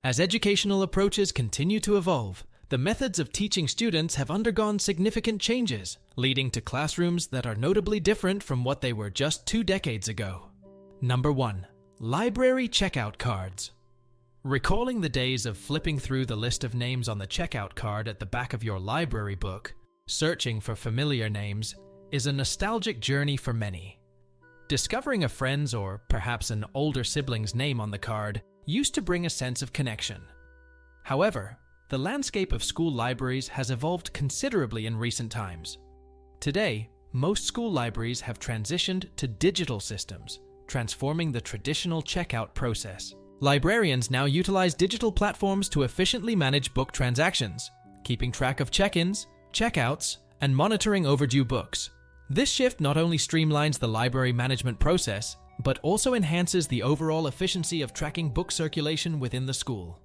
As educational approaches continue to evolve, the methods of teaching students have undergone significant changes, leading to classrooms that are notably different from what they were just 2 decades ago. Number 1. Library checkout cards. Recalling the days of flipping through the list of names on the checkout card at the back of your library book, searching for familiar names, is a nostalgic journey for many. Discovering a friend's or perhaps an older sibling's name on the card used to bring a sense of connection. However, the landscape of school libraries has evolved considerably in recent times. Today, most school libraries have transitioned to digital systems, transforming the traditional checkout process. Librarians now utilize digital platforms to efficiently manage book transactions, keeping track of check-ins, checkouts, and monitoring overdue books. This shift not only streamlines the library management process, but also enhances the overall efficiency of tracking book circulation within the school.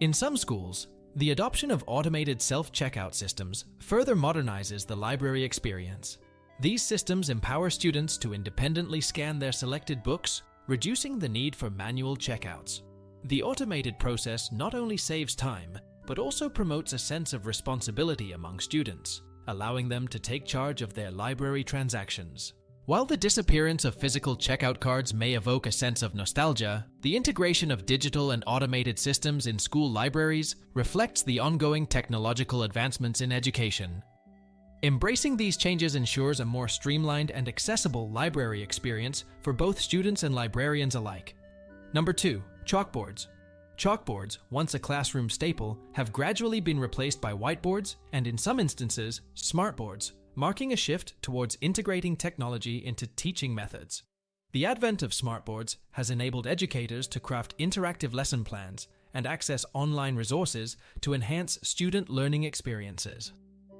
In some schools, the adoption of automated self-checkout systems further modernizes the library experience. These systems empower students to independently scan their selected books, reducing the need for manual checkouts. The automated process not only saves time, but also promotes a sense of responsibility among students, allowing them to take charge of their library transactions. While the disappearance of physical checkout cards may evoke a sense of nostalgia, the integration of digital and automated systems in school libraries reflects the ongoing technological advancements in education. Embracing these changes ensures a more streamlined and accessible library experience for both students and librarians alike. Number 2. Chalkboards. Chalkboards, once a classroom staple, have gradually been replaced by whiteboards and, in some instances, smartboards, marking a shift towards integrating technology into teaching methods. The advent of smartboards has enabled educators to craft interactive lesson plans and access online resources to enhance student learning experiences.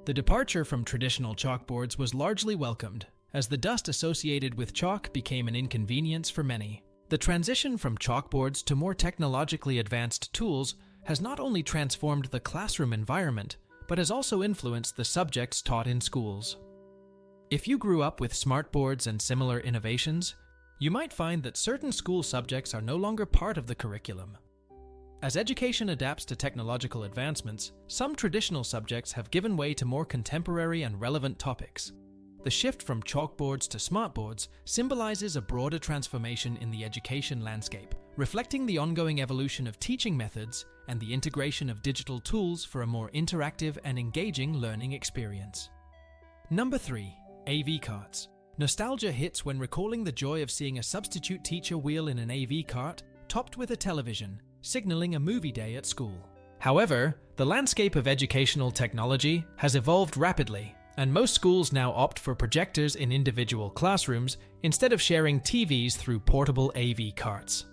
The departure from traditional chalkboards was largely welcomed, as the dust associated with chalk became an inconvenience for many. The transition from chalkboards to more technologically advanced tools has not only transformed the classroom environment, but has also influenced the subjects taught in schools. If you grew up with smartboards and similar innovations, you might find that certain school subjects are no longer part of the curriculum. As education adapts to technological advancements, some traditional subjects have given way to more contemporary and relevant topics. The shift from chalkboards to smartboards symbolizes a broader transformation in the education landscape, reflecting the ongoing evolution of teaching methods and the integration of digital tools for a more interactive and engaging learning experience. Number 3. AV carts. Nostalgia hits when recalling the joy of seeing a substitute teacher wheel in an AV cart topped with a television, signaling a movie day at school. However, the landscape of educational technology has evolved rapidly, and most schools now opt for projectors in individual classrooms instead of sharing TVs through portable AV carts.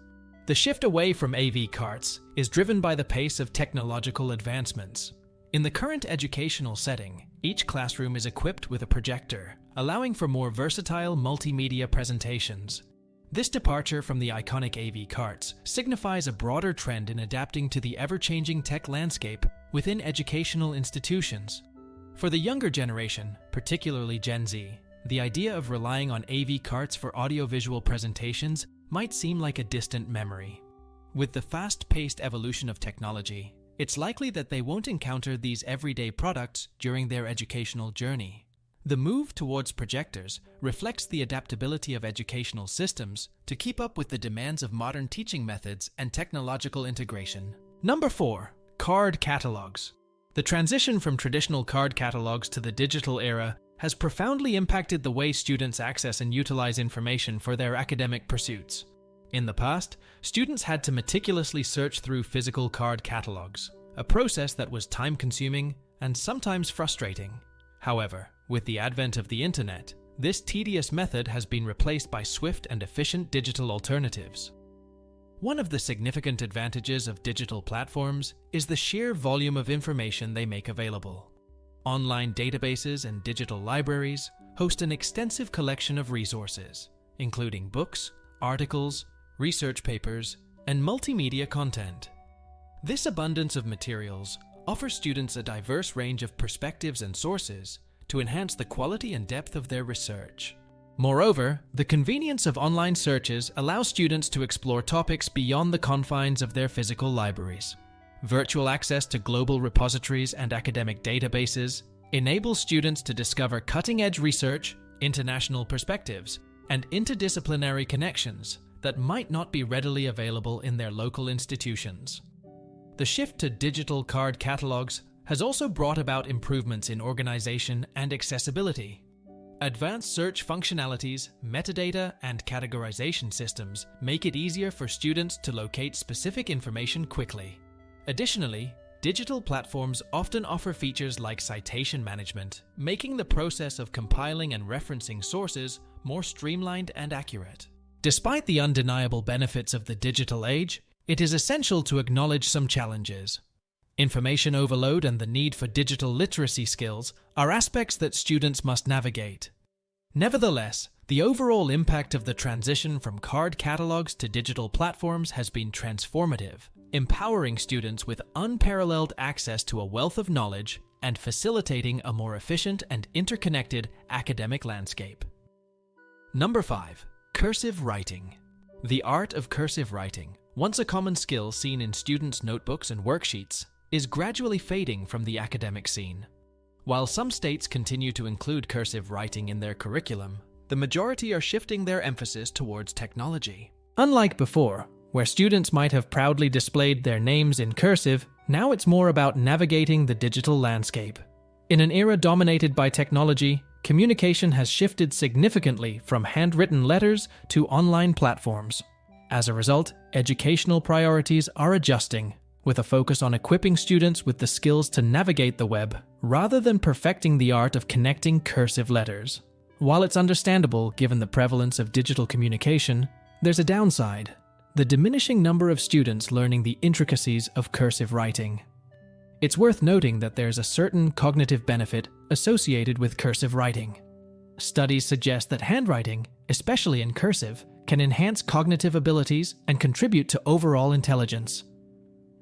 The shift away from AV carts is driven by the pace of technological advancements. In the current educational setting, each classroom is equipped with a projector, allowing for more versatile multimedia presentations. This departure from the iconic AV carts signifies a broader trend in adapting to the ever-changing tech landscape within educational institutions. For the younger generation, particularly Gen Z, the idea of relying on AV carts for audiovisual presentations might seem like a distant memory. With the fast-paced evolution of technology, it's likely that they won't encounter these everyday products during their educational journey. The move towards projectors reflects the adaptability of educational systems to keep up with the demands of modern teaching methods and technological integration. Number 4. Card catalogs. The transition from traditional card catalogs to the digital era has profoundly impacted the way students access and utilize information for their academic pursuits. In the past, students had to meticulously search through physical card catalogs, a process that was time-consuming and sometimes frustrating. However, with the advent of the internet, this tedious method has been replaced by swift and efficient digital alternatives. One of the significant advantages of digital platforms is the sheer volume of information they make available. Online databases and digital libraries host an extensive collection of resources, including books, articles, research papers, and multimedia content. This abundance of materials offers students a diverse range of perspectives and sources to enhance the quality and depth of their research. Moreover, the convenience of online searches allows students to explore topics beyond the confines of their physical libraries. Virtual access to global repositories and academic databases enables students to discover cutting-edge research, international perspectives, and interdisciplinary connections that might not be readily available in their local institutions. The shift to digital card catalogs has also brought about improvements in organization and accessibility. Advanced search functionalities, metadata, and categorization systems make it easier for students to locate specific information quickly. Additionally, digital platforms often offer features like citation management, making the process of compiling and referencing sources more streamlined and accurate. Despite the undeniable benefits of the digital age, it is essential to acknowledge some challenges. Information overload and the need for digital literacy skills are aspects that students must navigate. Nevertheless, the overall impact of the transition from card catalogs to digital platforms has been transformative, empowering students with unparalleled access to a wealth of knowledge and facilitating a more efficient and interconnected academic landscape. Number 5. Cursive writing. The art of cursive writing, once a common skill seen in students' notebooks and worksheets, is gradually fading from the academic scene. While some states continue to include cursive writing in their curriculum, the majority are shifting their emphasis towards technology. Unlike before, where students might have proudly displayed their names in cursive, now it's more about navigating the digital landscape. In an era dominated by technology, communication has shifted significantly from handwritten letters to online platforms. As a result, educational priorities are adjusting, with a focus on equipping students with the skills to navigate the web, rather than perfecting the art of connecting cursive letters. While it's understandable given the prevalence of digital communication, there's a downside: the diminishing number of students learning the intricacies of cursive writing. It's worth noting that there's a certain cognitive benefit associated with cursive writing. Studies suggest that handwriting, especially in cursive, can enhance cognitive abilities and contribute to overall intelligence.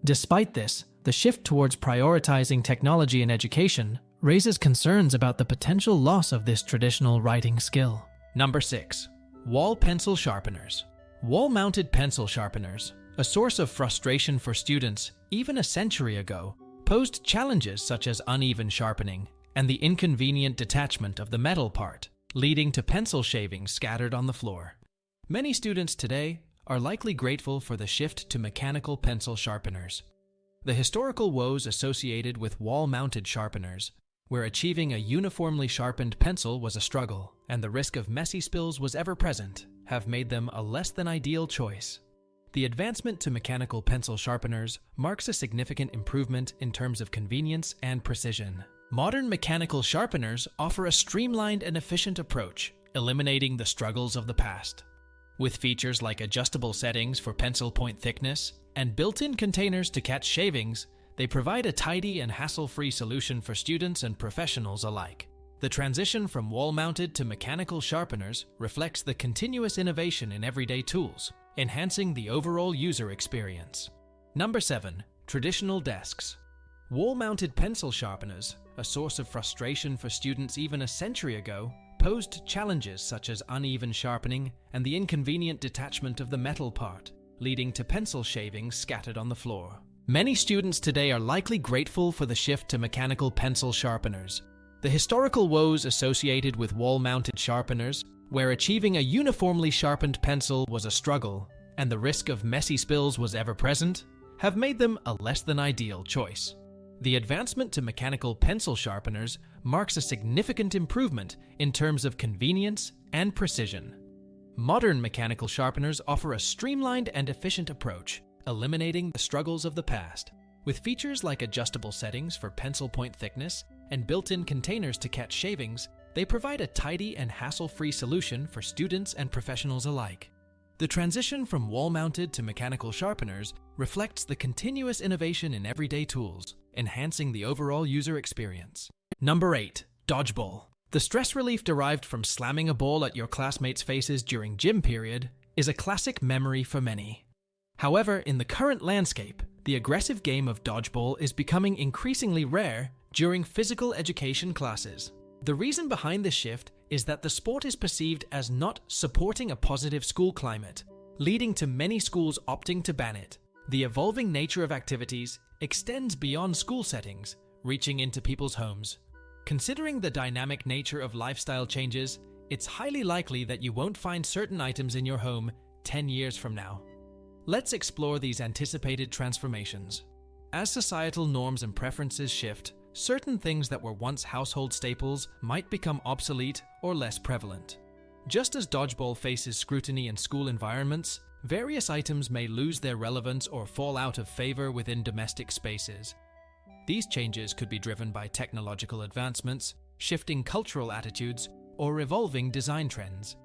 Despite this, the shift towards prioritizing technology in education raises concerns about the potential loss of this traditional writing skill. Number 6. Wall pencil sharpeners. Wall-mounted pencil sharpeners, a source of frustration for students even a century ago, posed challenges such as uneven sharpening and the inconvenient detachment of the metal part, leading to pencil shavings scattered on the floor. Many students today are likely grateful for the shift to mechanical pencil sharpeners. The historical woes associated with wall-mounted sharpeners, where achieving a uniformly sharpened pencil was a struggle and the risk of messy spills was ever present, have made them a less than ideal choice. The advancement to mechanical pencil sharpeners marks a significant improvement in terms of convenience and precision. Modern mechanical sharpeners offer a streamlined and efficient approach, eliminating the struggles of the past. With features like adjustable settings for pencil point thickness and built-in containers to catch shavings, they provide a tidy and hassle-free solution for students and professionals alike. The transition from wall-mounted to mechanical sharpeners reflects the continuous innovation in everyday tools, enhancing the overall user experience. Number 7. Traditional desks. Wall-mounted pencil sharpeners, a source of frustration for students even a century ago, posed challenges such as uneven sharpening and the inconvenient detachment of the metal part, leading to pencil shavings scattered on the floor. Many students today are likely grateful for the shift to mechanical pencil sharpeners. The historical woes associated with wall-mounted sharpeners, where achieving a uniformly sharpened pencil was a struggle and the risk of messy spills was ever present, have made them a less than ideal choice. The advancement to mechanical pencil sharpeners marks a significant improvement in terms of convenience and precision. Modern mechanical sharpeners offer a streamlined and efficient approach, eliminating the struggles of the past. With features like adjustable settings for pencil point thickness and built-in containers to catch shavings, they provide a tidy and hassle-free solution for students and professionals alike. The transition from wall-mounted to mechanical sharpeners reflects the continuous innovation in everyday tools, enhancing the overall user experience. Number 8. Dodgeball. The stress relief derived from slamming a ball at your classmates' faces during gym period is a classic memory for many. However, in the current landscape, the aggressive game of dodgeball is becoming increasingly rare during physical education classes. The reason behind this shift is that the sport is perceived as not supporting a positive school climate, leading to many schools opting to ban it. The evolving nature of activities extends beyond school settings, reaching into people's homes. Considering the dynamic nature of lifestyle changes, it's highly likely that you won't find certain items in your home 10 years from now. Let's explore these anticipated transformations. As societal norms and preferences shift, certain things that were once household staples might become obsolete or less prevalent. Just as dodgeball faces scrutiny in school environments, various items may lose their relevance or fall out of favor within domestic spaces. These changes could be driven by technological advancements, shifting cultural attitudes, or evolving design trends.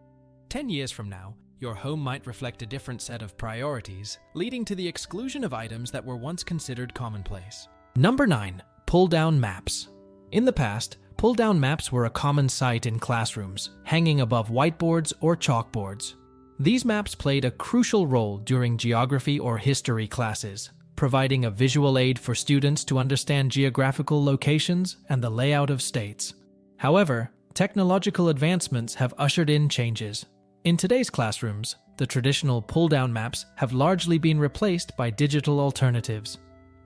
10 years from now, your home might reflect a different set of priorities, leading to the exclusion of items that were once considered commonplace. Number 9. Pull-down maps. In the past, pull-down maps were a common sight in classrooms, hanging above whiteboards or chalkboards. These maps played a crucial role during geography or history classes, providing a visual aid for students to understand geographical locations and the layout of states. However, technological advancements have ushered in changes. In today's classrooms, the traditional pull-down maps have largely been replaced by digital alternatives.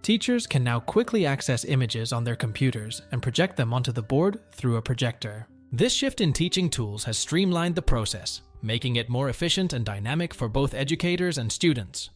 Teachers can now quickly access images on their computers and project them onto the board through a projector. This shift in teaching tools has streamlined the process, making it more efficient and dynamic for both educators and students.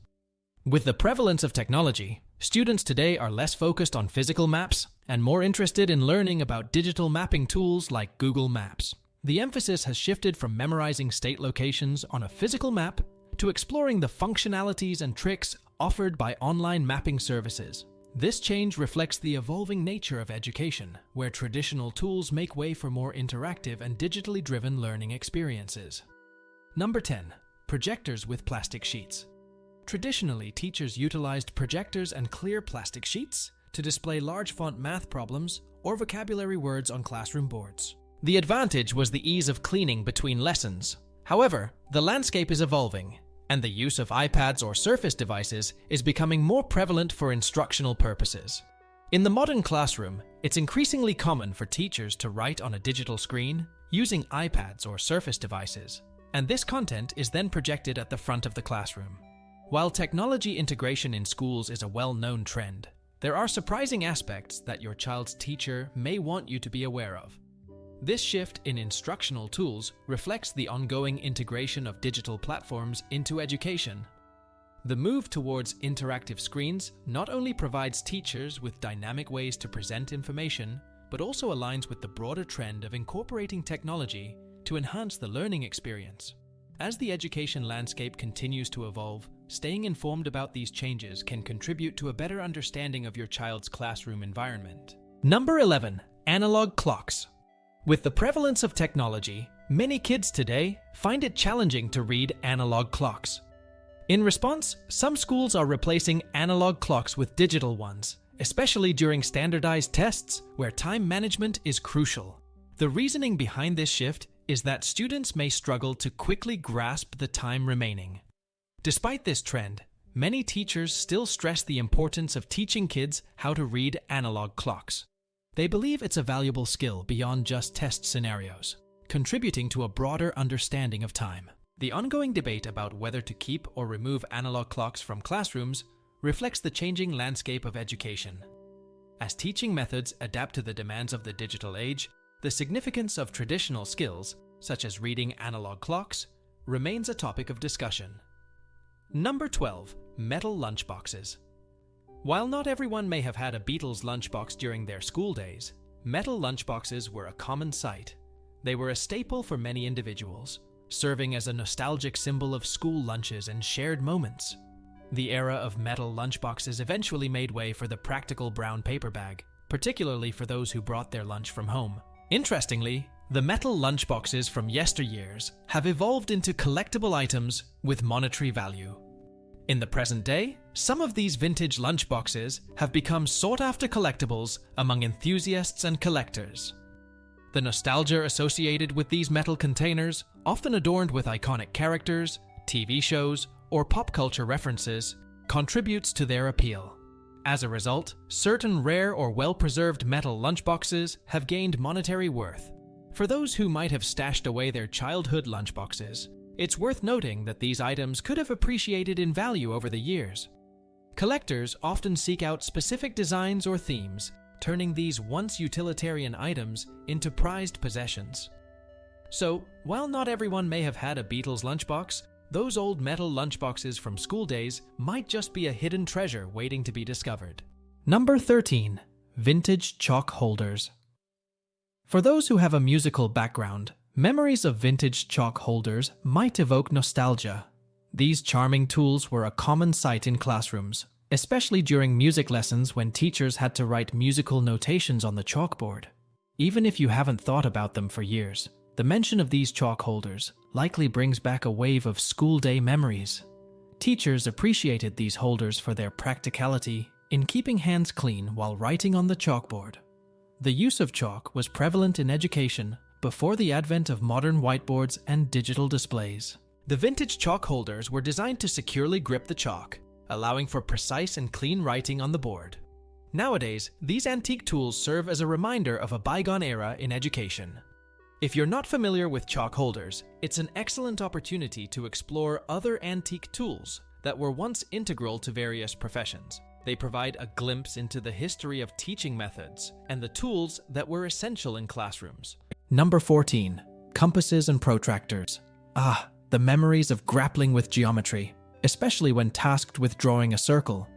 With the prevalence of technology, students today are less focused on physical maps and more interested in learning about digital mapping tools like Google Maps. The emphasis has shifted from memorizing state locations on a physical map to exploring the functionalities and tricks offered by online mapping services. This change reflects the evolving nature of education, where traditional tools make way for more interactive and digitally driven learning experiences. Number 10. Projectors with plastic sheets. Traditionally, teachers utilized projectors and clear plastic sheets to display large font math problems or vocabulary words on classroom boards. The advantage was the ease of cleaning between lessons. However, the landscape is evolving, and the use of iPads or Surface devices is becoming more prevalent for instructional purposes. In the modern classroom, it's increasingly common for teachers to write on a digital screen using iPads or Surface devices, and this content is then projected at the front of the classroom. While technology integration in schools is a well-known trend, there are surprising aspects that your child's teacher may want you to be aware of. This shift in instructional tools reflects the ongoing integration of digital platforms into education. The move towards interactive screens not only provides teachers with dynamic ways to present information, but also aligns with the broader trend of incorporating technology to enhance the learning experience. As the education landscape continues to evolve, staying informed about these changes can contribute to a better understanding of your child's classroom environment. Number 11. Analog clocks. With the prevalence of technology, many kids today find it challenging to read analog clocks. In response, some schools are replacing analog clocks with digital ones, especially during standardized tests where time management is crucial. The reasoning behind this shift is that students may struggle to quickly grasp the time remaining. Despite this trend, many teachers still stress the importance of teaching kids how to read analog clocks. They believe it's a valuable skill beyond just test scenarios, contributing to a broader understanding of time. The ongoing debate about whether to keep or remove analog clocks from classrooms reflects the changing landscape of education. As teaching methods adapt to the demands of the digital age, the significance of traditional skills, such as reading analog clocks, remains a topic of discussion. Number 12. Metal lunchboxes. While not everyone may have had a Beatles lunchbox during their school days, metal lunchboxes were a common sight. They were a staple for many individuals, serving as a nostalgic symbol of school lunches and shared moments. The era of metal lunchboxes eventually made way for the practical brown paper bag, particularly for those who brought their lunch from home. Interestingly, the metal lunchboxes from yesteryears have evolved into collectible items with monetary value. In the present day, some of these vintage lunchboxes have become sought-after collectibles among enthusiasts and collectors. The nostalgia associated with these metal containers, often adorned with iconic characters, TV shows, or pop culture references, contributes to their appeal. As a result, certain rare or well-preserved metal lunchboxes have gained monetary worth. For those who might have stashed away their childhood lunchboxes, it's worth noting that these items could have appreciated in value over the years. Collectors often seek out specific designs or themes, turning these once utilitarian items into prized possessions. So, while not everyone may have had a Beatles lunchbox, those old metal lunchboxes from school days might just be a hidden treasure waiting to be discovered. Number 13. Vintage chalk holders. For those who have a musical background, memories of vintage chalk holders might evoke nostalgia. These charming tools were a common sight in classrooms, especially during music lessons when teachers had to write musical notations on the chalkboard. Even if you haven't thought about them for years, the mention of these chalk holders likely brings back a wave of school day memories. Teachers appreciated these holders for their practicality in keeping hands clean while writing on the chalkboard. The use of chalk was prevalent in education before the advent of modern whiteboards and digital displays. The vintage chalk holders were designed to securely grip the chalk, allowing for precise and clean writing on the board. Nowadays, these antique tools serve as a reminder of a bygone era in education. If you're not familiar with chalk holders, it's an excellent opportunity to explore other antique tools that were once integral to various professions. They provide a glimpse into the history of teaching methods and the tools that were essential in classrooms. Number 14. Compasses and protractors. The memories of grappling with geometry, especially when tasked with drawing a circle.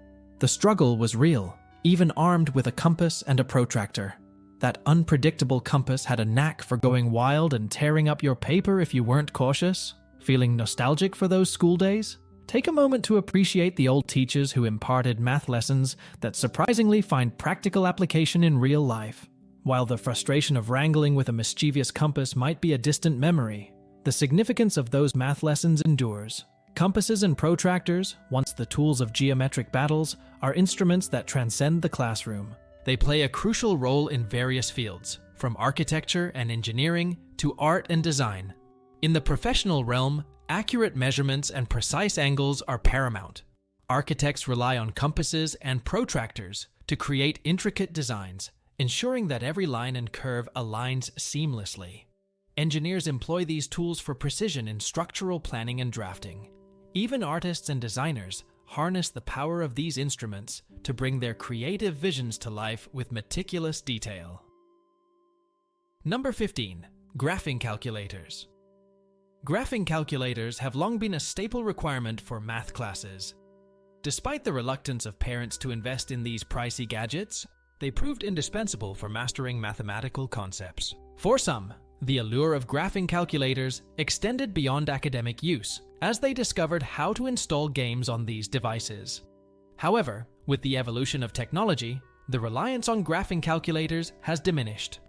The struggle was real, even armed with a compass and a protractor. That unpredictable compass had a knack for going wild and tearing up your paper if you weren't cautious. Feeling nostalgic for those school days? Take a moment to appreciate the old teachers who imparted math lessons that surprisingly find practical application in real life. While the frustration of wrangling with a mischievous compass might be a distant memory, the significance of those math lessons endures. Compasses and protractors, once the tools of geometric battles, are instruments that transcend the classroom. They play a crucial role in various fields, from architecture and engineering to art and design. In the professional realm, accurate measurements and precise angles are paramount. Architects rely on compasses and protractors to create intricate designs, ensuring that every line and curve aligns seamlessly. Engineers employ these tools for precision in structural planning and drafting. Even artists and designers harness the power of these instruments to bring their creative visions to life with meticulous detail. Number 15. Graphing calculators. Graphing calculators have long been a staple requirement for math classes. Despite the reluctance of parents to invest in these pricey gadgets, they proved indispensable for mastering mathematical concepts. For some, the allure of graphing calculators extended beyond academic use, as they discovered how to install games on these devices. However, with the evolution of technology, the reliance on graphing calculators has diminished.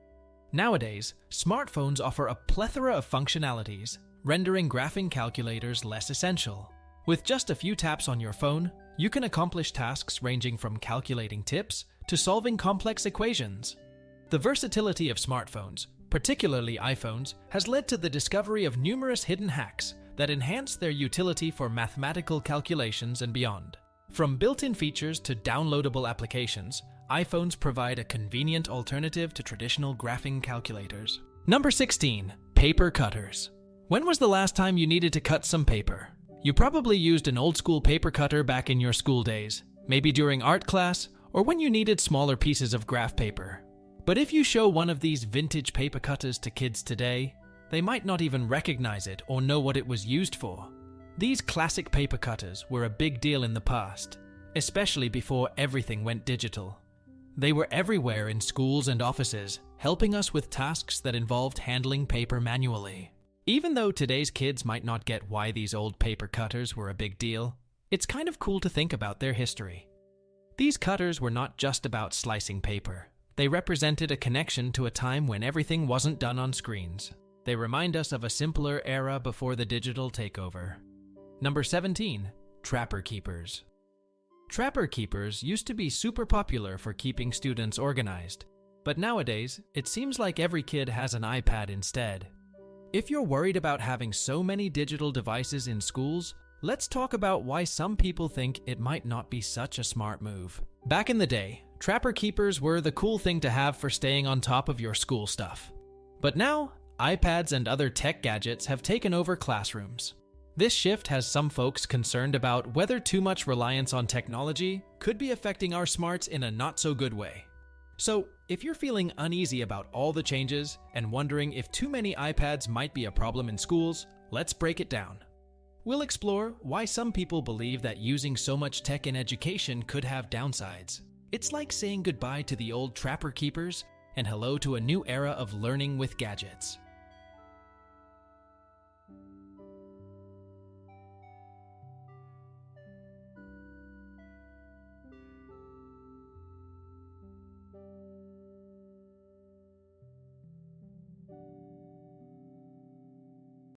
Nowadays, smartphones offer a plethora of functionalities, rendering graphing calculators less essential. With just a few taps on your phone, you can accomplish tasks ranging from calculating tips to solving complex equations. The versatility of smartphones, particularly iPhones, has led to the discovery of numerous hidden hacks that enhance their utility for mathematical calculations and beyond. From built-in features to downloadable applications, iPhones provide a convenient alternative to traditional graphing calculators. Number 16. Paper cutters. When was the last time you needed to cut some paper? You probably used an old-school paper cutter back in your school days, maybe during art class, or when you needed smaller pieces of graph paper. But if you show one of these vintage paper cutters to kids today, they might not even recognize it or know what it was used for. These classic paper cutters were a big deal in the past, especially before everything went digital. They were everywhere in schools and offices, helping us with tasks that involved handling paper manually. Even though today's kids might not get why these old paper cutters were a big deal, it's kind of cool to think about their history. These cutters were not just about slicing paper. They represented a connection to a time when everything wasn't done on screens. They remind us of a simpler era before the digital takeover. Number 17. Trapper keepers. Trapper keepers used to be super popular for keeping students organized, but nowadays, it seems like every kid has an iPad instead. If you're worried about having so many digital devices in schools, let's talk about why some people think it might not be such a smart move. Back in the day, trapper keepers were the cool thing to have for staying on top of your school stuff. But now, iPads and other tech gadgets have taken over classrooms. This shift has some folks concerned about whether too much reliance on technology could be affecting our smarts in a not-so-good way. So, if you're feeling uneasy about all the changes and wondering if too many iPads might be a problem in schools, let's break it down. We'll explore why some people believe that using so much tech in education could have downsides. It's like saying goodbye to the old trapper keepers and hello to a new era of learning with gadgets.